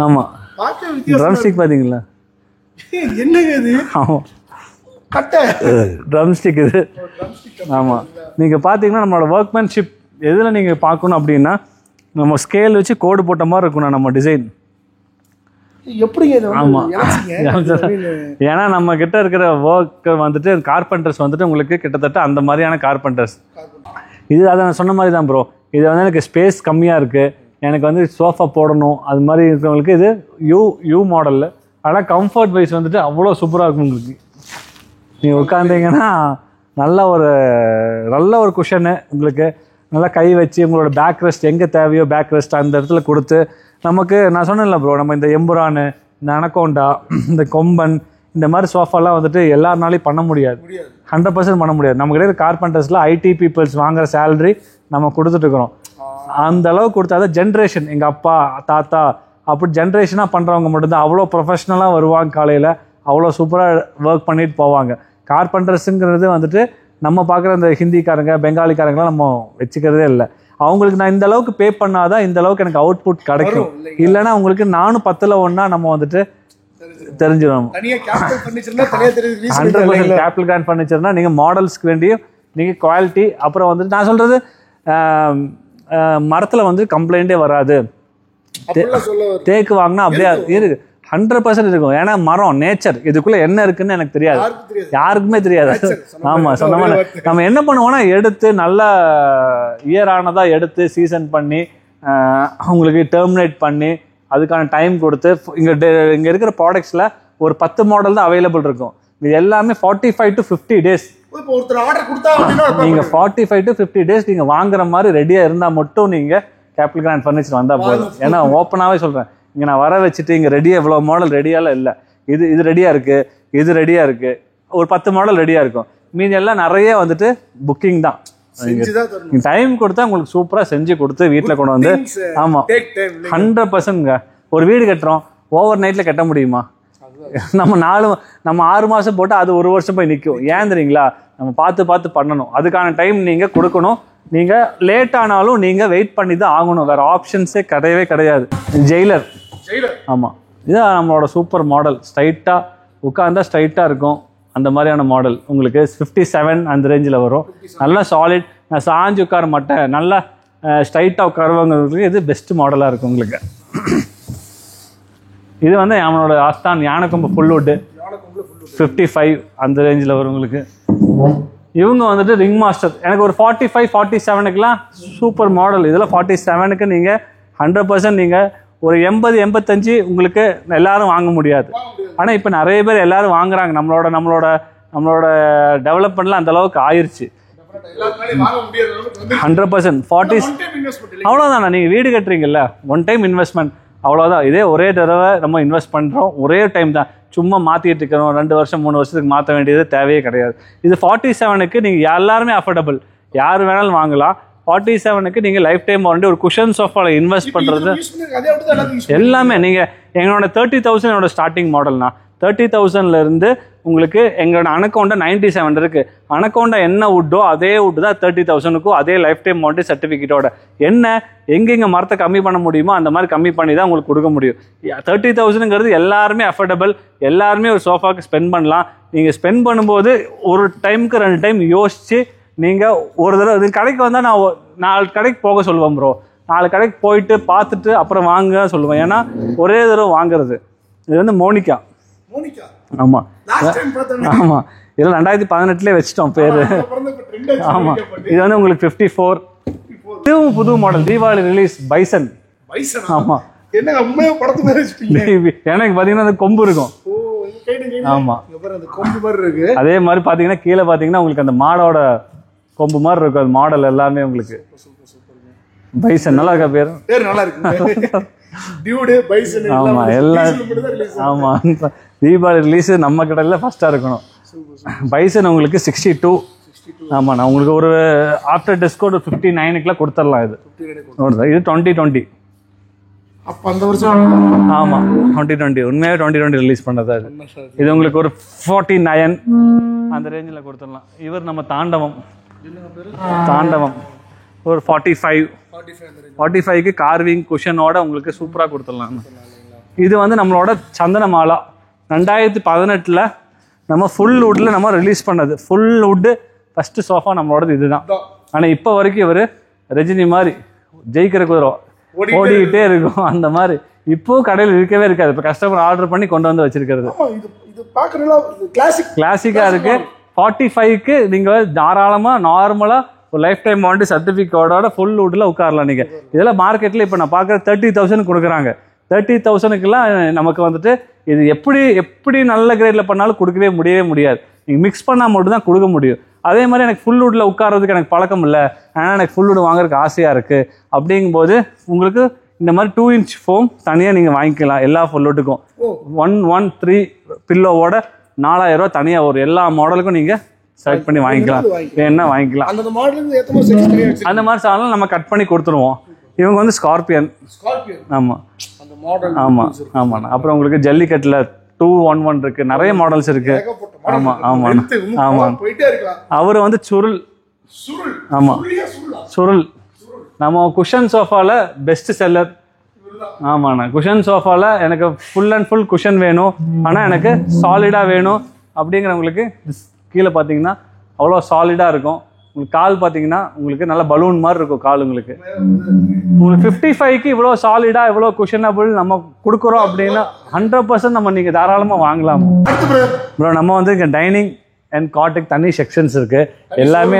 ஆமாம், ட்ரம் ஸ்டிக் பார்த்தீங்களா? என்னங்க இது? ஆமாம், கட்டை ட்ரம் ஸ்டிக் இது. ஆமாம், நீங்கள் பார்த்தீங்கன்னா நம்மளோட ஒர்க்மேன்ஷிப் எதில் நீங்கள் பார்க்கணும் அப்படின்னா, நம்ம ஸ்கேல் வச்சு கோடு போட்ட மாதிரி இருக்கணும் நம்ம டிசைன். எப்படிங்க? ஆமாம், ஏன்னா நம்ம கிட்ட இருக்கிற ஒர்க் வந்துட்டு கார்பெண்டர்ஸ் வந்துட்டு உங்களுக்கு கிட்டத்தட்ட அந்த மாதிரியான கார்பெண்டர்ஸ். இது அதை நான் சொன்ன மாதிரி தான் ப்ரோ. இது வந்து எனக்கு ஸ்பேஸ் கம்மியாக இருக்குது, எனக்கு வந்து சோஃபா போடணும், அது மாதிரி இருக்கிறவங்களுக்கு இது யூ மாடலில். ஆனால் கம்ஃபர்ட் வைஸ் வந்துட்டு அவ்வளோ சூப்பராக இருக்கும் உங்களுக்கு. நீங்கள் உட்காந்தீங்கன்னா நல்ல ஒரு குஷனு உங்களுக்கு, நல்லா கை வச்சு உங்களோட பேக் ரெஸ்ட் எங்கே தேவையோ பேக் ரெஸ்ட் அந்த இடத்துல கொடுத்து நமக்கு. நான் சொன்னேன்ல ப்ரோ, நம்ம இந்த எம்புரானு, இந்த அனகோண்டா, இந்த கொம்பன், இந்த மாதிரி சோஃபாலாம் வந்துட்டு எல்லாருனாலையும் பண்ண முடியாது, 100% பண்ண முடியாது. நம்ம கிடையாது கார்பெண்டர்ஸில் ஐடி பீப்புள்ஸ் வாங்குற சேலரி நம்ம கொடுத்துட்ருக்குறோம். அந்த அளவுக்கு கொடுத்தாதான் ஜென்ரேஷன், எங்கள் அப்பா தாத்தா அப்படி ஜென்ரேஷனாக பண்ணுறவங்க மட்டும்தான் அவ்வளோ ப்ரொஃபஷ்னலாக வருவாங்க, காலையில் அவ்வளோ சூப்பராக ஒர்க் பண்ணிட்டு போவாங்க. கார்பெண்டர்ஸுங்கிறது வந்துட்டு நம்ம பார்க்குற இந்த ஹிந்திக்காரங்க பெங்காலிக்காரங்களாம் நம்ம வச்சுக்கிறதே இல்லை. அவங்களுக்கு நான் இந்த அளவுக்கு பே பண்ணாதான் இந்த அளவுக்கு எனக்கு அவுட்புட் கிடைக்கும். இல்லைன்னா உங்களுக்கு நானும் 10ல் 1 நம்ம வந்துட்டு தெரிஞ்சிடும். 100% கேபிட்டல் கிராண்ட் ஃபர்னிச்சர்னா நீங்கள் மாடல்ஸ்க்கு வேண்டியும் நீங்கள் குவாலிட்டி, அப்புறம் வந்துட்டு நான் சொல்கிறது மரத்தில் வந்து கம்ப்ளைண்ட்டே வராது. தேக்கு வாங்கினா அப்படியே இருக்கு, 100% இருக்கும். ஏன்னா மரம் நேச்சர், இதுக்குள்ள என்ன இருக்குன்னு எனக்கு தெரியாது, யாருக்குமே தெரியாது. ஆமா, சொன்ன மாதிரி நம்ம என்ன பண்ணுவோம்னா எடுத்து நல்லா இயரானதா எடுத்து சீசன் பண்ணி உங்களுக்கு டெர்மினேட் பண்ணி அதுக்கான டைம் கொடுத்து இங்க இருக்கிற ப்ராடக்ட்ஸ்ல ஒரு 10 மாடல் தான் அவைலபிள் இருக்கும். இது எல்லாமே 45 to 50 days. நீங்க 45 to 50 days நீங்க வாங்குற மாதிரி ரெடியா இருந்தா மட்டும் நீங்க கேபிட்டல் கிராண்ட் ஃபர்னிச்சர் வந்தா போதும். ஏன்னா ஓப்பனாவே சொல்றேன், இங்க நான் வர வச்சுட்டு இங்க ரெடியா இவ்வளவு மாடல் ரெடியால இல்ல, இது ரெடியா இருக்கு, இது ரெடியா இருக்கு, ஒரு 10 மாடல் ரெடியா இருக்கும். மீதி எல்லாம் நிறைய வந்துட்டு புக்கிங் தான். டைம் கொடுத்தா உங்களுக்கு சூப்பரா செஞ்சு கொடுத்து வீட்டுல கொண்டு வந்து. ஆமா, 100%. ஒரு வீடு கட்டுறோம், ஓவர் நைட்ல கட்ட முடியுமா? நம்ம 6 மாசம் போட்டு அது 1 வருஷம் போய் நிற்கும். ஏன் தெரியுங்களா? நம்ம பார்த்து பண்ணணும். அதுக்கான டைம் நீங்க கொடுக்கணும். நீங்க லேட் ஆனாலும் நீங்க வெயிட் பண்ணி தான் ஆகணும், வேற ஆப்ஷன்ஸே கிடையாது. ஜெயிலர். ஆமா, இதுதான் நம்மளோட சூப்பர் மாடல். ஸ்ட்ரைட்டா உட்கார்ந்தா ஸ்ட்ரைட்டா இருக்கும், அந்த மாதிரியான மாடல் உங்களுக்கு 57 அந்த ரேஞ்சில் வரும். நல்லா சாலிட், நான் சாஞ்சு உட்கார மாட்டேன், நல்லா ஸ்ட்ரைட்டா உட்காருவாங்களுக்கு இது பெஸ்ட் மாடலா இருக்கும் உங்களுக்கு. இது வந்து நம்மளோட ஆஸ்தான் யானைக்கொம்பு ஃபுல்வுட் 55 அந்த ரேஞ்சில் வரும் உங்களுக்கு. இவங்க வந்துட்டு ரிங் மாஸ்டர். எனக்கு ஒரு 45 47க்குலாம் சூப்பர் மாடல். இதில் 47க்கு நீங்கள் 100% நீங்கள் ஒரு 80 85 உங்களுக்கு எல்லாரும் வாங்க முடியாது. ஆனால் இப்போ நிறைய பேர் எல்லாரும் வாங்குறாங்க. நம்மளோட டெவலப்மெண்ட்லாம் அந்த அளவுக்கு ஆயிடுச்சு. 100% 40 அவ்வளோதாண்ணா. நீங்கள் வீடு கட்டுறீங்கல்ல, ஒன் டைம் இன்வெஸ்ட்மெண்ட், அவ்வளோதான். இதே ஒரே தடவை நம்ம இன்வெஸ்ட் பண்ணுறோம், ஒரே டைம் தான். சும்மா மாற்றிட்டு இருக்கிறோம், 2 வருஷம் 3 வருஷத்துக்கு மாற்ற வேண்டியது தேவையே கிடையாது. இது 47க்கு நீங்கள் எல்லாருமே அஃபோர்டபுள், யார் வேணாலும் வாங்கலாம். 47க்கு நீங்கள் லைஃப் டைம் வாரண்டி, ஒரு குஷன் சோஃபாவில் இன்வெஸ்ட் பண்ணுறது எல்லாமே. நீங்கள் எங்களோட 30,000 என்னோட ஸ்டார்டிங் மாடல்னா 30,000லேருந்து உங்களுக்கு எங்களோட அனகோண்டா 97 இருக்குது. அனகோண்டா என்ன வுட்டோ அதே வுட்டு தான் 30,000க்கும், அதே லைஃப் டைம் வாரண்டி சர்டிஃபிகேட்டோட. என்ன எங்கெங்கே மரத்தை கம்மி பண்ண முடியுமோ அந்த மாதிரி கம்மி பண்ணி தான் உங்களுக்கு கொடுக்க முடியும். 30,000ங்கிறது எல்லாருமே அஃபோர்டபுள், எல்லாருமே ஒரு சோஃபாவுக்கு ஸ்பெண்ட் பண்ணலாம். நீங்கள் ஸ்பெண்ட் பண்ணும்போது ஒரு டைமுக்கு 2 டைம் யோசிச்சு நீங்கள் ஒரு தடவை கடைக்கு வந்தால் நான் 4 கடைக்கு போக சொல்லுவேன் ப்ரோ. 4 கடைக்கு போயிட்டு பார்த்துட்டு அப்புறம் வாங்க சொல்லுவேன். ஏன்னா ஒரே தடவை வாங்குறது. இது வந்து மோனிகா. ஆமாம் ஆமாம், இதெல்லாம் 2018 வச்சிட்டோம் பேர். ஆமாம், இது வந்து உங்களுக்கு 54. இதுவும் புது மாடல், தீபாவளி ரிலீஸ் பைசன். ஆமாம், எனக்கு பார்த்தீங்கன்னா அந்த கொம்பு இருக்கும். ஆமாம், அதே மாதிரி பார்த்தீங்கன்னா கீழே பார்த்தீங்கன்னா உங்களுக்கு அந்த மாடோட கொம்பு மாதிரி இருக்கும். அது மாடல் எல்லாமே உங்களுக்கு பைசன். நல்லா இருக்கா பேர்? நல்லா இருக்கு. ஆமா, எல்லாம் ஆமா. தீபாவளி ரிலீஸ் நம்ம கடையில் ஃபர்ஸ்டா இருக்கணும். பைசன் உங்களுக்கு 62. ஆமா, நான் உங்களுக்கு ஒரு ஆஃப்டர் டிஸ்கவுண்ட் 59க்குலாம் கொடுத்துடலாம். இது 2020. அப்ப அந்த வருஷம் ஆமா 2020 உண்மையாவே 2020 ரிலீஸ் பண்ணதா இது. இது உங்களுக்கு ஒரு 49 அந்த ரேஞ்சில் கொடுத்துடலாம். இவர் நம்ம தாண்டவம் ஒரு 45க்கு கார்விங் குஷனோட உங்களுக்கு சூப்பராக கொடுத்துடலாம். இது வந்து நம்மளோட சந்தன மாலா 2018 நம்ம ஃபுல் வுட்டில் நம்ம ரிலீஸ் பண்ணது. ஃபுல் வுட்டு ஃபஸ்ட்டு சோஃபா நம்மளோடது இதுதான். ஆனால் இப்போ வரைக்கும் இவர் ரஜினி மாதிரி ஜெயிக்கிற குதிரை ஓடிக்கிட்டே இருக்கும். அந்த மாதிரி இப்போ கடையில் இருக்கவே இருக்காது. இப்போ கஸ்டமர் ஆர்டர் பண்ணி கொண்டு வந்து வச்சிருக்கிறது கிளாசிக்காக இருக்கு. 45க்கு நீங்கள் தாராளமாக நார்மலாக ஒரு லைஃப் டைம் வாரண்டி சர்டிஃபிகேட்டோட ஃபுல் வுட்டில் உட்காரலாம். நீங்கள் இதெல்லாம் மார்க்கெட்டில் இப்போ நான் பார்க்குற 30,000 கொடுக்குறாங்க. 30,000க்குலாம் நமக்கு வந்துட்டு இது எப்படி நல்ல கிரேடில் பண்ணாலும் கொடுக்கவே முடியாது. நீங்கள் மிக்ஸ் பண்ணால் மட்டும் தான் கொடுக்க முடியும். அதே மாதிரி எனக்கு ஃபுல் வுட்டில் உட்காரதுக்கு எனக்கு பழக்கம் இல்லை, ஆனால் எனக்கு ஃபுல் வுட் வாங்குறதுக்கு ஆசையாக இருக்குது. அப்படிங்கும்போது உங்களுக்கு இந்த மாதிரி 2 inch ஃபோம் தனியாக நீங்கள் வாங்கிக்கலாம். எல்லா ஃபுல் வுட்டுக்கும் 113 பில்லோவோட 4000 ரூபா தனியாக ஒரு எல்லா மாடலுக்கும் நீங்கள் செலக்ட் பண்ணி வாங்கிக்கலாம். வேணா வாங்கிக்கலாம். அந்த மாதிரி சாதனம் நம்ம கட் பண்ணி கொடுத்துருவோம். இவங்க வந்து ஸ்கார்பியன். ஆமாம் ஆமாம் ஆமாண்ணா. அப்புறம் உங்களுக்கு ஜல்லிக்கட்டில் 211 இருக்கு, நிறைய மாடல்ஸ் இருக்கு. ஆமாம் ஆமாம் ஆமாம். அவர் வந்து சுருள். ஆமாம் சுருள். நம்ம குஷன் சோஃபாவில் பெஸ்ட் செல்லர். ஆமாண்ணா. குஷன் சோஃபாவில் எனக்கு ஃபுல் அண்ட் ஃபுல் குஷன் வேணும், ஆனால் எனக்கு சாலிடாக வேணும் அப்படிங்கிறவங்களுக்கு கீழே பார்த்தீங்கன்னா அவ்வளோ சாலிடாக இருக்கும். உங்களுக்கு கால் பார்த்தீங்கன்னா உங்களுக்கு நல்ல பலூன் மாதிரி இருக்கும் கால். உங்களுக்கு 55க்கு இவ்வளோ சாலிடாக இவ்வளோ குஷனபிள் நம்ம கொடுக்குறோம் அப்படின்னா 100% நம்ம நீங்கள் தாராளமாக வாங்கலாம் ப்ரோ. நம்ம வந்து இங்கே டைனிங் அண்ட் காட்டுக்கு தனி செக்ஷன்ஸ் இருக்குது. எல்லாமே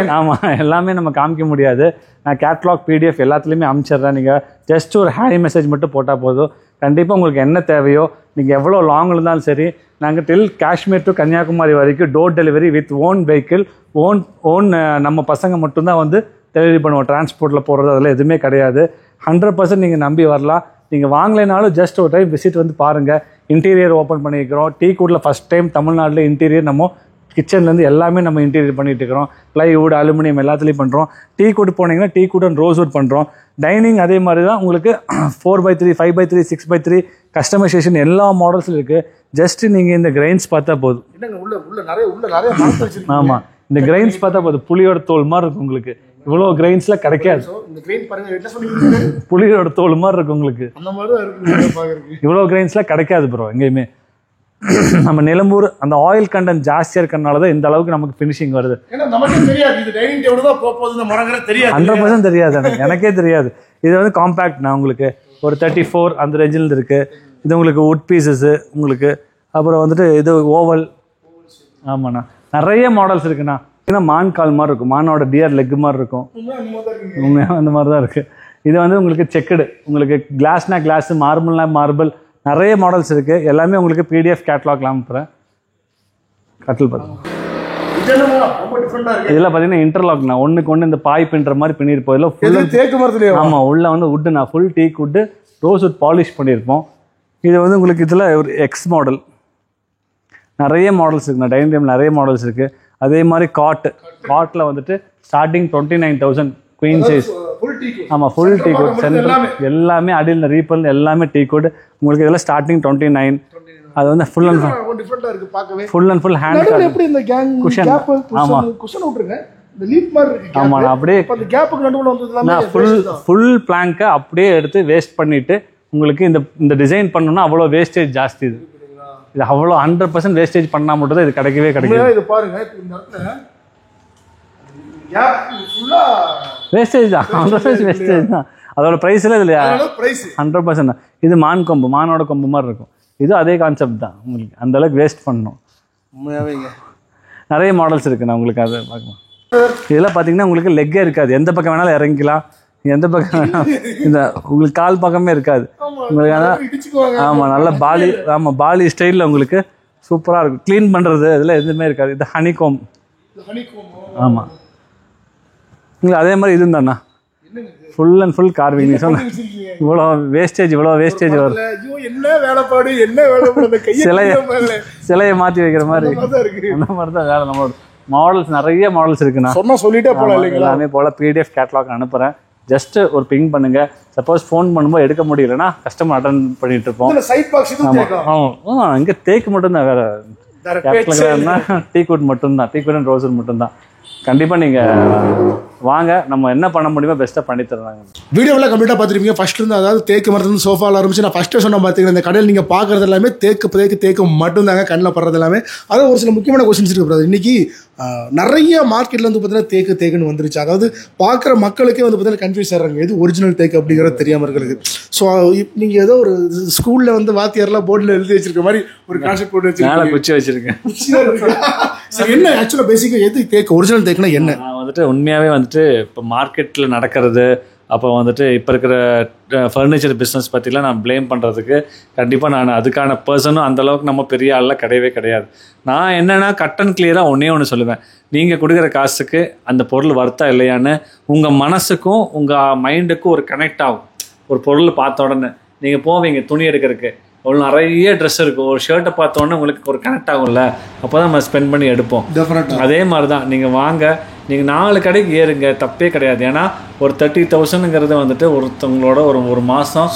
எல்லாமே நம்ம காமிக்க முடியாது. நான் கேட்லாக் PDF எல்லாத்துலேயுமே அனுப்பிச்சிட்றேன். நீங்கள் ஜஸ்ட் ஒரு ஹாய் மெசேஜ் மட்டும் போட்டால் போதும். கண்டிப்பாக உங்களுக்கு என்ன தேவையோ நீங்கள் எவ்வளோ லாங் இருந்தாலும் சரி, நாங்கள் டில் காஷ்மீர் டு கன்னியாகுமரி வரைக்கும் door delivery with own vehicle, own நம்ம பசங்க மட்டும்தான் வந்து டெலிவரி பண்ணுவோம். டிரான்ஸ்போர்ட்டில் போகிறது அதெல்லாம் எதுவுமே கிடையாது. 100% நீங்கள் நம்பி வரலாம். நீங்கள் வாங்கலைனாலும் ஜஸ்ட் ஒரு டைம் விசிட் வந்து பாருங்கள். இன்டீரியர் ஓப்பன் பண்ணியிருக்கிறோம். டீக்குட்டில் ஃபஸ்ட் டைம் தமிழ்நாட்டில் இன்டீரியர் நம்ம கிச்சன்லேருந்து எல்லாமே நம்ம இன்டீரியர் பண்ணிட்டு இருக்கிறோம். ப்ளைவுட், அலுமினியம் எல்லாத்துலேயும் பண்ணுறோம். டீக்குட் போனீங்கன்னா டீக்குட் அண்ட் ரோஸ்வுட் பண்ணுறோம். டைனிங் அதே மாதிரி தான். உங்களுக்கு 4x3, 5x3, 6x3 கஸ்டமைசேஷன் எல்லா மாடல்ஸில் இருக்குது. ஜஸ்ட் நீங்கள் இந்த கிரைன்ஸ் பார்த்தா போதும். ஆமாம், இந்த கிரைன்ஸ் பார்த்தா போதும். புளியோட தோல் மாதிரி இருக்கும் உங்களுக்கு. இவ்வளோ கிரைன்ஸ்ல கிடைக்காது. புளியோட தோல் மாதிரி இருக்கும் உங்களுக்கு. இவ்வளோ கிரைன்ஸ்ல கிடைக்காது ப்ரோ எங்கேயுமே. நம்ம நிலம்பூர் அந்த ஆயில் கண்டென்ட் ஜாஸ்தியாக இருக்கிறனால தான் இந்த அளவுக்கு நமக்கு ஃபினிஷிங் வருது. 100% தெரியாது எனக்கே தெரியாது. இது வந்து காம்பேக்ட். நான் உங்களுக்கு ஒரு 34 அந்த ரேஞ்சில் இருக்கு. இது உங்களுக்கு வுட் பீசஸ் உங்களுக்கு. அப்புறம் வந்துட்டு இது ஓவல். ஆமாண்ணா, நிறைய மாடல்ஸ் இருக்குண்ணா. ஏன்னா மான் கால் மாதிரி இருக்கும், மானோட டியர் லெக் மாதிரி இருக்கும். உண்மையாக அந்த மாதிரி தான் இருக்குது. இது வந்து உங்களுக்கு செக்குடு, உங்களுக்கு கிளாஸ்னா கிளாஸ், மார்பிள்னா மார்பிள், நிறைய மாடல்ஸ் இருக்குது. எல்லாமே உங்களுக்கு PDF கேட்லாக்ல அனுப்புகிறேன். கட்டில் பார்த்து இதெல்லாம் பார்த்தீங்கன்னா இன்டர்லாக்னா ஒன்றுக்கு ஒன்று இந்த பாய் பின்னுற மாதிரி பின்னிருப்போம். இல்லை ஃபுல். ஆமாம், உள்ள வந்து வுட்டுண்ணா full teak wood, rose wood polish பண்ணியிருப்போம். இது வந்து உங்களுக்கு இதில் ஒரு எக்ஸ் மாடல். நிறைய மாடல்ஸ் இருக்குண்ணா. டைனிங் டேபிள் நிறைய மாடல்ஸ் இருக்குது. அதே மாதிரி காட்டில் வந்துட்டு ஸ்டார்டிங் 29,000 குயின் சைஸ். ஆமாம், ஃபுல் டீ கோட் சென்ட்ரல் எல்லாமே அடியில் ரீப்பல் எல்லாமே டீ கோட் உங்களுக்கு. இதெல்லாம் ஸ்டார்டிங் 29. அது வந்து full and full hand cushion. ஆமாம் ஆமாம், அப்படியே ஃபுல் பிளாங்கை அப்படியே எடுத்து வேஸ்ட் பண்ணிட்டு உங்களுக்கு இந்த டிசைன் பண்ணணும்னா அவ்வளோ வேஸ்டேஜ் ஜாஸ்தி. இது அவ்வளோ 100% வேஸ்டேஜ் பண்ணால் மட்டும் தான் இது கிடைக்கவே கிடைக்கும். வேஸ்டேஜ் தான், 100% வேஸ்டேஜ் தான். அதோட ப்ரைஸில் இதில் 100% தான். இது மான் கொம்பு, மானோட கொம்பு மாதிரி இருக்கும். இது அதே கான்செப்ட் தான். உங்களுக்கு அந்த அளவுக்கு வேஸ்ட் பண்ணணும். நிறைய மாடல்ஸ் இருக்குண்ணா உங்களுக்கு. அதை பார்க்கலாம். இதெல்லாம் பார்த்தீங்கன்னா உங்களுக்கு லெக்கே இருக்காது. எந்த பக்கம் வேணாலும் இறங்கிக்கலாம். எந்த பக்கம் வேணாலும் இந்த உங்களுக்கு கால் பக்கமே இருக்காது உங்களுக்கு. அதான் ஆமாம், நல்ல பாலி. ஆமாம், பாலி ஸ்டைலில் உங்களுக்கு சூப்பராக இருக்கும். க்ளீன் பண்ணுறது இதெல்லாம் எதுவுமே இருக்காது. இது ஹனிகோம். ஆமாம், உங்களுக்கு அதே மாதிரி இது தாண்ணா ஃபுல் அண்ட் ஃபுல் கார்விங். நீ சொன்ன இவ்வளோ வேஸ்டேஜ் வரும். சிலையை மாற்றி வைக்கிற மாதிரி அந்த மாதிரி தான் வேலை. நம்மளோட மாடல்ஸ் நிறைய மாடல்ஸ் இருக்குண்ணா. சொல்லிட்டே போகலாம். எல்லாமே போல் PDF கேட்லாக் அனுப்புகிறேன். ஜஸ்ட் ஒரு பிங் பண்ணுங்க. சப்போஸ் ஃபோன் பண்ணும்போது எடுக்க முடியலன்னா கஸ்டமர் அட்டன் பண்ணிட்டு இருப்போம். ஆமாம், இங்கே தேக்கு மட்டும்தான், வேற டீ குட் மட்டும்தான். டீ குட் அண்ட் ரோஸ் மட்டும்தான். கண்டிப்பாக நீங்கள் வாங்க, நம்ம என்ன பண்ண முடியுமோ பெஸ்ட்டாக பண்ணி தருவாங்க. வீடியோவில் கம்ப்ளீட்டாக பார்த்துருப்பீங்க. ஃபஸ்ட்லேருந்து அதாவது தேக்கு மரத்துலேருந்து சோஃபாவில் ஆரம்பிச்சு நான் ஃபஸ்ட்டே சொன்ன பார்த்தீங்கன்னா இந்த கடையில் நீங்கள் பார்க்குறது எல்லாமே தேக்கு மட்டும்தாங்க கண்ணில் படுறது எல்லாமே. அதாவது ஒரு சில முக்கியமான கொஸ்டின்ஸ் இருக்குது பிரதர். இன்றைக்கி நிறைய மார்க்கெட்டில் வந்து பார்த்தீங்கன்னா தேக்குன்னு வந்துருச்சு. அதாவது பார்க்குற மக்களுக்கே வந்து பார்த்தீங்கன்னா கன்ஃபியூஸ் ஆகிறாங்க எது ஒரிஜினல் தேக்கு அப்படிங்கிறது தெரியாமல் இருக்கிறது. ஸோ நீங்கள் ஏதோ ஒரு ஸ்கூலில் வந்து வாத்தியாரெலாம் போர்டில் எழுதி வச்சிருக்க மாதிரி ஒரு கான்செப்ட் போட்டு வச்சிருக்கேன். சரி, என்ன ஆக்சுவலாக பேசிக்காக எது தேக்கு ஒரிஜினல் தேக்குன்னா என்ன? நான் வந்துட்டு உண்மையாகவே வந்துட்டு இப்போ மார்க்கெட்டில் நடக்கிறது, அப்போ வந்துட்டு இப்போ இருக்கிற ஃபர்னிச்சர் பிஸ்னஸ் பற்றிலாம் நான் ப்ளேம் பண்ணுறதுக்கு கண்டிப்பாக நான் அதுக்கான பர்சனும் அந்தளவுக்கு நம்ம பெரிய ஆளெலாம் கிடையவே கிடையாது. நான் என்னென்னா கட் அண்ட் கிளியராக ஒன்று சொல்லுவேன். நீங்கள் கொடுக்குற காசுக்கு அந்த பொருள் வர்த்தா இல்லையான்னு உங்கள் மனசுக்கும் உங்கள் மைண்டுக்கும் ஒரு கனெக்ட் ஆகும். ஒரு பொருள் பார்த்த உடனே நீங்கள் போவீங்க துணி எடுக்கிறதுக்கு, ஒரு நிறைய ட்ரெஸ் இருக்கும், ஒரு ஷர்ட்டை பார்த்தோன்னே உங்களுக்கு ஒரு கனெக்ட் ஆகும்ல, அப்போ தான் நம்ம ஸ்பெண்ட் பண்ணி எடுப்போம். அதே மாதிரி தான் நீங்கள் வாங்க, நீங்கள் 4 கடைக்கு ஏறுங்க, தப்பே கிடையாது. ஏன்னா ஒரு 30,000ங்கிறது வந்துட்டு ஒருத்தவங்களோட ஒரு மாதம்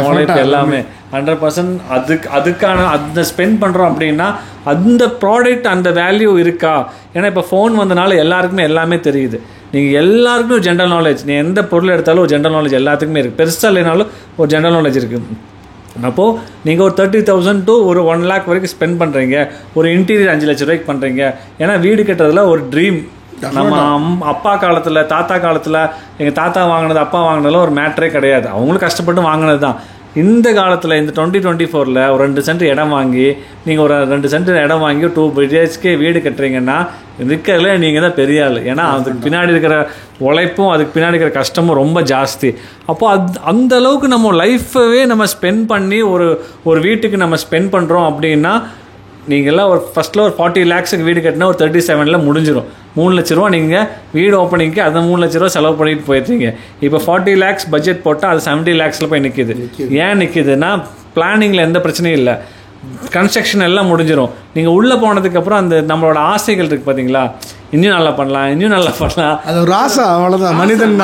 உழைப்பு எல்லாமே 100% அதுக்கான அந்த ஸ்பெண்ட் பண்ணுறோம் அப்படின்னா அந்த ப்ராடக்ட் அந்த வேல்யூ இருக்கா? ஏன்னா இப்போ ஃபோன் வந்தனால எல்லாருக்குமே எல்லாமே தெரியுது. நீங்கள் எல்லாருக்குமே ஒரு ஜென்ரல் நாலேஜ், நீ எந்த பொருள் எடுத்தாலும் ஒரு ஜென்ரல் நாலேஜ் எல்லாத்துக்குமே இருக்குது. பெருசாக இல்லைனாலும் ஒரு ஜென்ரல் நாலேஜ் இருக்குது. அப்போது நீங்கள் ஒரு 30,000 to ஒரு 1 lakh வரைக்கும் ஸ்பெண்ட் பண்ணுறீங்க. ஒரு இன்டீரியர் 5 லட்ச ரூபாய்க்கு பண்ணுறீங்க. ஏன்னா வீடு கட்டுறதுல ஒரு ட்ரீம். நம்ம அப்பா காலத்தில் தாத்தா காலத்தில் எங்கள் தாத்தா வாங்கினது அப்பா வாங்கினதுலாம் ஒரு மேட்டரே கிடையாது. அவங்களும் கஷ்டப்பட்டு வாங்கினது தான். இந்த காலத்தில் இந்த 2024 ஒரு 2 சென்ட் இடம் வாங்கி நீங்கள் ஒரு 2 சென்ட் இடம் வாங்கி 2 BHK வீடு கட்டுறீங்கன்னா இருக்கிறதுல நீங்கள் தான் பெரிய ஆள். ஏன்னா அதுக்கு பின்னாடி இருக்கிற உழைப்பும் அதுக்கு பின்னாடி இருக்கிற கஷ்டமும் ரொம்ப ஜாஸ்தி. அப்போது அந்த அளவுக்கு நம்ம லைஃபவே நம்ம ஸ்பெண்ட் பண்ணி ஒரு வீட்டுக்கு நம்ம ஸ்பெண்ட் பண்ணுறோம் அப்படின்னா நீங்கள்லாம் ஒரு ஃபஸ்ட்டில் ஒரு 40 lakhs வீடு கட்டினா ஒரு 37ல் முடிஞ்சிடும். 3 லட்ச ரூபா நீங்கள் வீடு ஓப்பனிங்க்கு அந்த 3 லட்ச ரூபா செலவு பண்ணிட்டு போயிருக்கீங்க. இப்போ 40 lakhs பட்ஜெட் போட்டால் அது 70 lakhsல போய் நிற்கிது. ஏன் நிற்கிதுன்னா பிளானிங்கில் எந்த பிரச்சனையும் இல்லை, கன்ஸ்ட்ரக்ஷன் எல்லாம் முடிஞ்சிடும். நீங்கள் உள்ளே போனதுக்கப்புறம் அந்த நம்மளோட ஆசைகள் இருக்குது பார்த்தீங்களா, இன்னும் நல்லா பண்ணலாம் அது ஒரு ஆசை, அவ்வளோதான். மனிதன்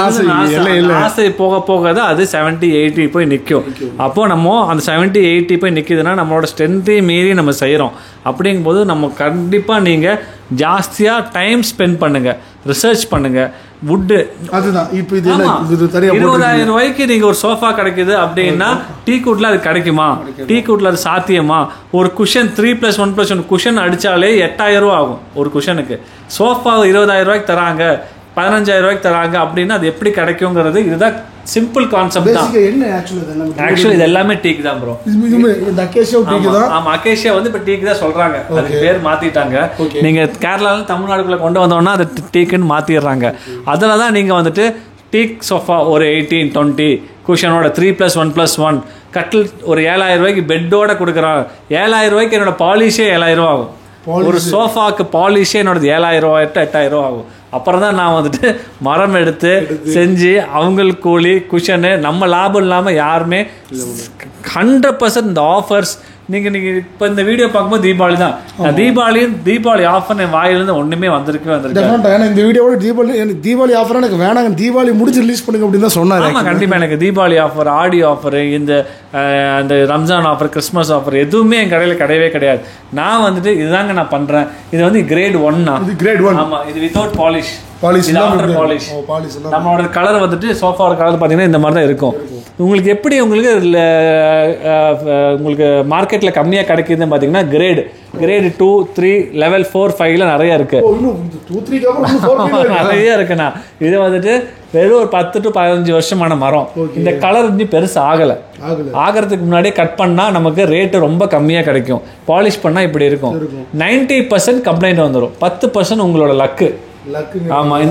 ஆசை போக போக தான் அது 70-80 போய் நிற்கும். அப்போது நம்ம அந்த 70-80 போய் நிற்கிதுன்னா நம்மளோட ஸ்ட்ரென்த்தையும் மீறி நம்ம செய்கிறோம். அப்படிங்கும்போது நம்ம கண்டிப்பாக நீங்கள் ஜாஸ்தியாக டைம் ஸ்பெண்ட் பண்ணுங்கள், ரிசர்ச் பண்ணுங்கள். வுட்டு அதுதான் இப்போ இது 20,000 ரூபாய்க்கு நீங்கள் ஒரு சோஃபா கிடைக்குது அப்படின்னா டீக்கூட்டில் அது கிடைக்குமா? டீக்கூட்டில் அது சாத்தியமா? ஒரு குஷன் 3+1+1 குஷன் அடித்தாலே 8,000 ரூபா ஆகும் ஒரு குஷனுக்கு. சோஃபா 20,000 ரூபாய்க்கு தராங்க, 15,000 ரூபாய்க்கு தராங்க அப்படின்னா அது எப்படி கிடைக்குங்கிறது இதுதான் சிம்பிள் கான்செப்ட் தான். ஆக்சுவலி இது எல்லாமே டீக் தான் ப்ரோ. ஆமா, அகேஷியா வந்து இப்போ டீக் தான் சொல்றாங்க, அதுக்கு பேர் மாத்திட்டாங்க. நீங்க கேரளால தமிழ்நாடுக்குள்ள கொண்டு வந்தோம்னா அது டீக்குன்னு மாத்திடுறாங்க. அதில் தான் நீங்க வந்துட்டு டீக் சோஃபா ஒரு 18-20 குஷனோட 3+1+1 கட்டில் ஒரு 7,000 ரூபாய்க்கு பெட்டோட கொடுக்குறாங்க. 7,000 ரூபாய்க்கு என்னோட பாலிஷே 7,000 ரூபா ஆகும். ஒரு சோஃபாவுக்கு பாலிஷே என்னோடது 7,000 ரூபாய் 8,000 ரூபா ஆகும். அப்புறம் தான் நான் வந்துட்டு மரம் எடுத்து செஞ்சு அவங்களுக்கு கூலி குஷனு நம்ம லாபம் இல்லாமல் யாருமே 100% இந்த ஆஃபர்ஸ். நீங்கள் இப்போ இந்த வீடியோ பார்க்கும்போது தீபாவளி தான், தீபாவளி ஆஃபர் என் வாயிலிருந்து ஒன்றுமே வந்திருக்கு. ஏன்னா இந்த வீடியோட தீபாவளி ஆஃபர் எனக்கு வேணாங்க, தீபாவளி முடிச்சு ரிலீஸ் பண்ணுங்க அப்படின்னு தான் சொன்னாங்க. ஆமாம், கண்டிப்பாக எனக்கு தீபாவளி ஆஃபர், ஆடி ஆஃபர், இந்த ரம்ஜான் ஆஃபர், கிறிஸ்மஸ் ஆஃபர் எதுவுமே என் கடையில் கிடையவே கிடையாது. நான் வந்துட்டு இதுதாங்க நான் பண்ணுறேன். இது வந்து கிரேட் 1. ஆமாம், இது வித்தவுட் பாலிஷ். நம்மளோட கலர் வந்துட்டு சோஃபாவோட கலர் பார்த்தீங்கன்னா இந்த மாதிரி தான் இருக்கும். உங்களுக்கு எப்படி உங்களுக்கு மார்க்கெட்டில் கம்மியாக கிடைக்குதுன்னு பார்த்தீங்கன்னா கிரேடு 2, 3, லெவல் 4, 5ல நிறைய இருக்கு, நிறைய இருக்குண்ணா. இது வந்துட்டு வெறும் ஒரு 10 to 15 வருஷமான மரம். இந்த கலர் இன்னும் பெருசு ஆகிறதுக்கு முன்னாடியே கட் பண்ணால் நமக்கு ரேட்டு ரொம்ப கம்மியாக கிடைக்கும். பாலிஷ் பண்ணால் இப்படி இருக்கும். 90% கம்ப்ளைண்ட் வந்துடும், 10% உங்களோட லக்கு. ஆமாம்,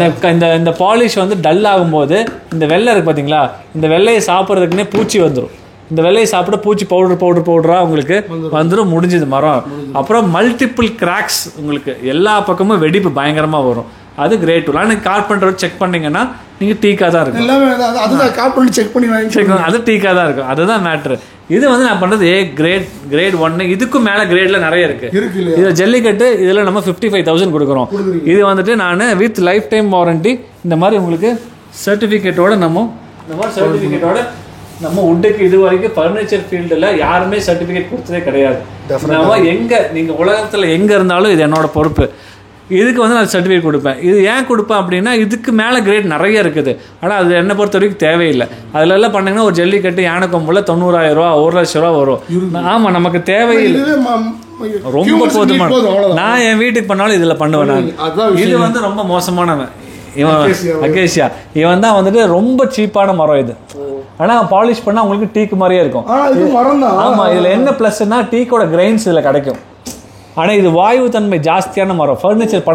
இந்த பாலிஷ் வந்து டல் ஆகும்போது இந்த வெள்ளை இருக்குது பார்த்தீங்களா, இந்த வெள்ளையை சாப்பிட்றதுக்குன்னே பூச்சி வந்துடும். இந்த வெள்ளையை சாப்பிட பூச்சி பவுடராக உங்களுக்கு வந்துடும், முடிஞ்சது மரம். அப்புறம் மல்டிபிள் கிராக்ஸ், உங்களுக்கு எல்லா பக்கமும் வெடிப்பு பயங்கரமாக வரும். அது கிரேட் 2. ஆனால் கார்பெண்டர் செக் பண்ணிங்கன்னா நீங்கள் டீக்காக தான் இருக்கும். அதுதான் கார்பெண்டர் செக் பண்ணி அது டீக்காக தான் இருக்கும். அதுதான் மேட்ரு. இது வந்து நான் பண்ணுறது கிரேட் 1. இதுக்கும் மேலே கிரேடில் நிறைய இருக்குது. இது ஜல்லிக்கட்டு, இதில் நம்ம 55,000 கொடுக்குறோம். இது வந்துட்டு நான் வித் லைஃப் டைம் வாரண்டி இந்த மாதிரி உங்களுக்கு சர்டிஃபிகேட்டோட நம்ம உட்டுக்கு இது வரைக்கும் ஃபர்னிச்சர் ஃபீல்டில் யாருமே சர்டிஃபிகேட் கொடுத்ததே கிடையாது. நம்ம நீங்கள் உலகத்தில் எங்கே இருந்தாலும் இது என்னோட பொறுப்பு. இதுக்கு வந்து நான் சர்டிஃபிகேட் கொடுப்பேன். இது ஏன் கொடுப்பேன் அப்படின்னா இதுக்கு மேலே கிரேட் நிறைய இருக்குது. ஆனால் அது என்னை பொறுத்த வரைக்கும் தேவையில்லை. அதிலெல்லாம் பண்ணிங்கன்னா ஒரு ஜல்லிக்கட்டு யானை கொம்புல 90,000 ரூபா 1,00,000 ரூபா வரும். ஆமாம், நமக்கு தேவையில்லை, ரொம்ப போதுமான. நான் என் வீட்டுக்கு பண்ணாலும் இதில் பண்ணுவேன் நான். இது வந்து ரொம்ப மோசமானவன் இவன் அகேஷியா. இவன் தான் வந்துட்டு ரொம்ப சீப்பான மரம் இது. ஆனால் பாலிஷ் பண்ணால் உங்களுக்கு டீக்கு மாதிரியே இருக்கும். ஆமாம், இதில் என்ன ப்ளஸ்ன்னா டீக்கோட கிரைன்ஸ் இதில் கிடைக்கும். ஆனால் இது வாயு தன்மை ஜாஸ்தியான மரம். ஃபர்னிச்சர்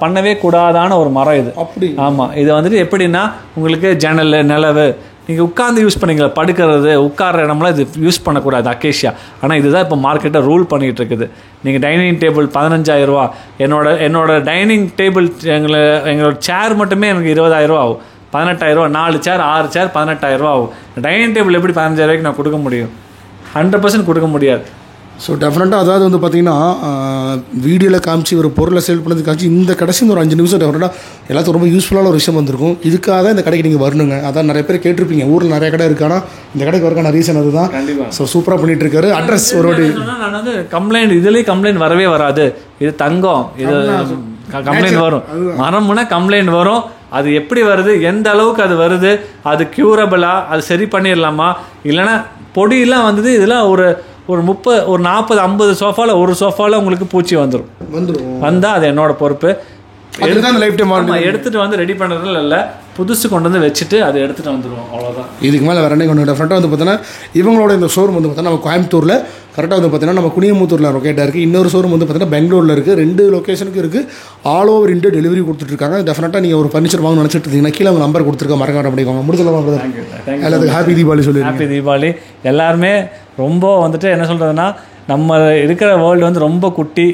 பண்ணவே கூடாதான ஒரு மரம் இது. அப்படி ஆமாம். இது வந்துட்டு எப்படின்னா உங்களுக்கு ஜன்னல் நிலவு நீங்கள் உட்காந்து யூஸ் பண்ணிக்கல, படுக்கிறது உட்கார்ற இடம்லாம் இது யூஸ் பண்ணக்கூடாது அகேஷியா. ஆனால் இதுதான் இப்போ மார்க்கெட்டை ரூல் பண்ணிகிட்டு இருக்குது. நீங்கள் டைனிங் டேபிள் 15,000 ரூபா, என்னோட டைனிங் டேபிள் எங்களோட சேர் மட்டுமே எனக்கு 20,000 ரூபா ஆகும். 18,000 ரூபா, 4 சேர் 6 சேர் 18,000 ரூபா ஆகும். டைனிங் டேபிள் எப்படி 15,000 ரூபாய்க்கு நான் கொடுக்க முடியும்? 100% கொடுக்க முடியாது. ஸோ டெஃபினட்டாக அதாவது வந்து பார்த்தீங்கன்னா வீடியோவில் காமிச்சு ஒரு பொருளை சேல் பண்ணது காமிச்சு இந்த கடைசி ஒரு 5 நிமிஷம் டெஃபினட்டாக எல்லாத்துக்கும் ரொம்ப யூஸ்ஃபுல்லான ஒரு விஷயம் வந்திருக்கும். இதுக்காக தான் இந்த கடைக்கு நீங்கள் வரணுங்க. அதான் நிறைய பேர் கேட்டிருப்பீங்க, ஊரில் நிறைய கடை இருக்கானா இந்த கடைக்கு வரக்கான ரீசன் அதுதான். ஸோ சூப்பராக பண்ணிட்டு இருக்காரு. அட்ரஸ் ஒரு வாட்டி நான் வந்து கம்ப்ளைண்ட் இதுலேயே கம்ப்ளைண்ட் வரவே வராது. இது தங்கம், இது கம்ப்ளைண்ட் வரும். மரம்னா கம்ப்ளைண்ட் வரும். அது எப்படி வருது, எந்த அளவுக்கு அது வருது, அது க்யூரபிளா, அது சரி பண்ணிடலாமா, இல்லைன்னா பொடியெல்லாம் வந்தது இதெல்லாம் ஒரு 30 ஒரு 40 50 சோஃபாவில் ஒரு சோஃபாவில் உங்களுக்கு பூச்சி வந்தால் அது என்னோட பொறுப்பு. எடுத்துகிட்டு வந்து ரெடி பண்ணுறதுல இல்லை, புதுசு கொண்டு வந்து வச்சுட்டு அதை எடுத்துகிட்டு வந்துடுவோம், அவ்வளோதான். இதுக்கு மேலே வேறு என்ன கொண்டு டெஃபினட்டாக வந்து பார்த்தீங்கன்னா இவங்களோட இந்த ஷோரூம் வந்து பார்த்தீங்கன்னா நம்ம கோயம்புத்தூரில் கரெக்டாக வந்து பார்த்தீங்கன்னா நம்ம குனியமுத்தூரில் லொக்கேட்டாக இருக்குது. இன்னொரு ஷோரூம் வந்து பார்த்தீங்கன்னா பெங்களூரில் இருக்குது. 2 லொக்கேஷனுக்கு இருக்குது. ஆல் ஓவர் இந்தியா டெலிவரி கொடுத்துட்ருக்காங்க. டெஃபினட்டாக நீங்கள் ஒரு ஃபர்னிச்சர் வாங்க நினச்சிட்டு இருந்தீங்கன்னா கீழே அவங்க நம்பர் கொடுத்துருக்க மறக்காம பண்ணிக்கோங்க. முடிச்சலாம் எல்லாத்துக்கும் ஹாப்பி தீபாவளி சொல்லி. ஹாப்பி தீபாவளி. எல்லாருமே ரொம்ப வந்துட்டு என்ன சொல்கிறதுனா நம்ம இருக்கிற வேர்ல்டு வந்து ரொம்ப குட்டி,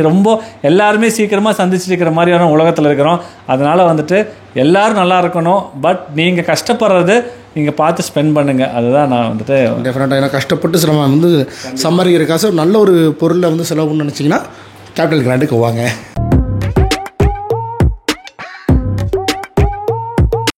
ரொம்ப எல்லாருமே சீக்கிரமாக சந்திச்சுட்டு இருக்கிற மாதிரியான உலகத்தில் இருக்கிறோம். அதனால் வந்துட்டு எல்லோரும் நல்லா இருக்கணும். பட் நீங்கள் கஷ்டப்படுறது நீங்கள் பார்த்து ஸ்பெண்ட் பண்ணுங்கள். அதுதான் நான் வந்துட்டு டெஃபினட்டாக ஏன்னா கஷ்டப்பட்டு சில வந்து சம்பாதிக்கிற காசு நல்ல ஒரு பொருளை வந்து செலவுன்னு நினச்சிங்கன்னா கேபிட்டல் கிராண்டுக்கு வாங்க.